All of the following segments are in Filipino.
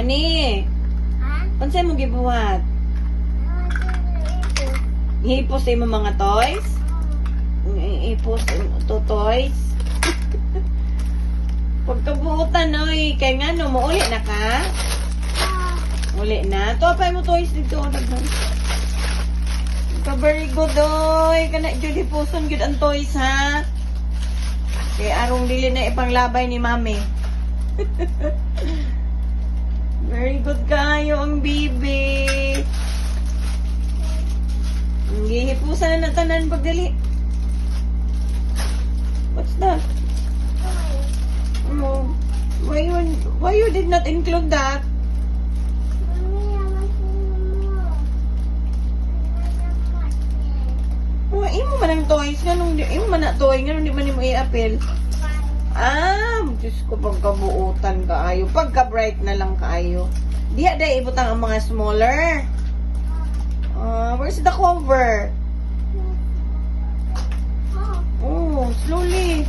Gani. Unsay mo gibuhat? Hipos sa imong mga toys? Hipos to toys? Pagkabuutan, oy. Kaya nga, no, mauli na ka? Uli na. Topay mo toys dito. Very good, oy. Kana, Judy Puson, good ang toys, ha? Kaya arong dili na ipanglabay ni mami. Very good kayo ang bibi. Gihipusan na tanan pagdali. What's that? Oh, why you did not include that? Oh, imo man ang toys nganong imo man na toy nganong di man imo i-appeal. Diyos ko, pagkabuutan kaayo. Pagka-bright na lang kaayo. Diha day ibutang ang mga smaller. Where's the cover? Oh, slowly.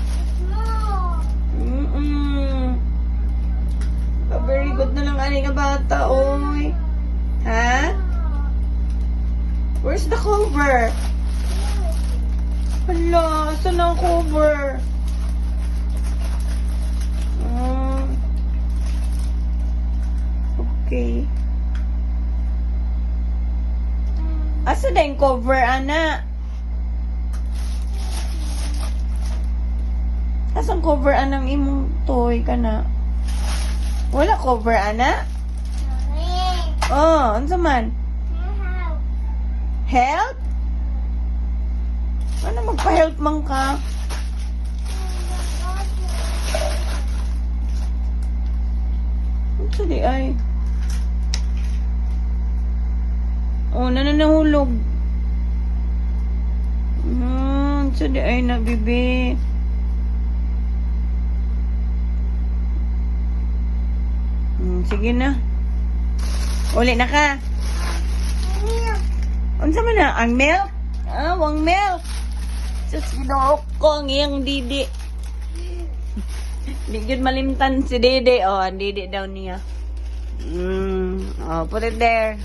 Very good na lang ani nga bata, oy. Ha? Where's the cover? Hala, saan ang cover? Okay. Asa na yung cover, ana? Asang cover, anang imong toy ka na? Wala cover, ana? Oh, ano man? Help? Ano magpa-help man ka? Ito di ay. Oh, nananahulog. Ito di ay na, bibi. Sige na. Uli na ka. Unsa man na? Ang milk? Wang milk. Sus, ginook ko ang iyang didi. Di yun malimtan si Dede. Oh, ang didi daw niya. Oh, put it there.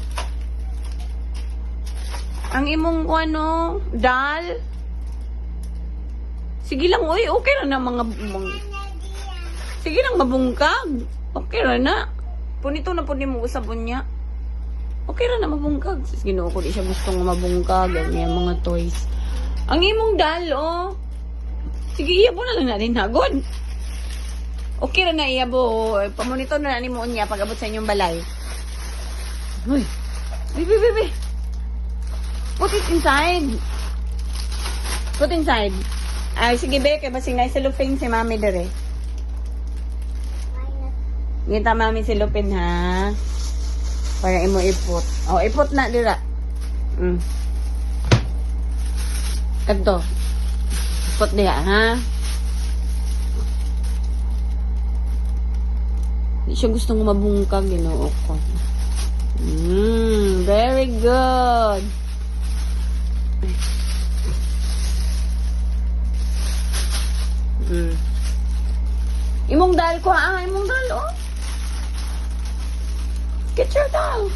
Ang imong ano, dal. Sige lang, uy, okay na mga sige lang, mabungkag. Okay ra na. Punito na po ni mo usapon niya. Okay ra na mabungkag. Sis, ginoo ko di siya gustong mabungkag. Ang iyang mga toys. Ang imong dal, oh. Sige, iyabo na lang natin, hagod. Okay ra na iyabo. Pamonito na ni mo niya pag abot sa inyong balay. Uy. Bibi. Put it inside. Put inside. Ay, sige, be. Kaya basing na silupin si mami dere. Ngita mami silupin, ha? Para imo ipot. Oh, ipot na dira. Kanto. Ipot diha, ha? Hindi siya gustong mabungkag, ginoo ko. Very good. Imong dal ko, imong dal, oh. Get your dal.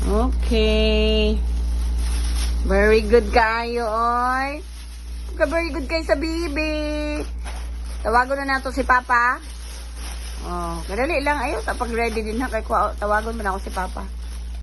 Okay. Very good kayo, oy. Very good kayo sa bibi. Tawagon na nato si Papa. Oh, kadali lang. Ayaw, tapag ready din na kay ko. Tawagon mo na ako si Papa.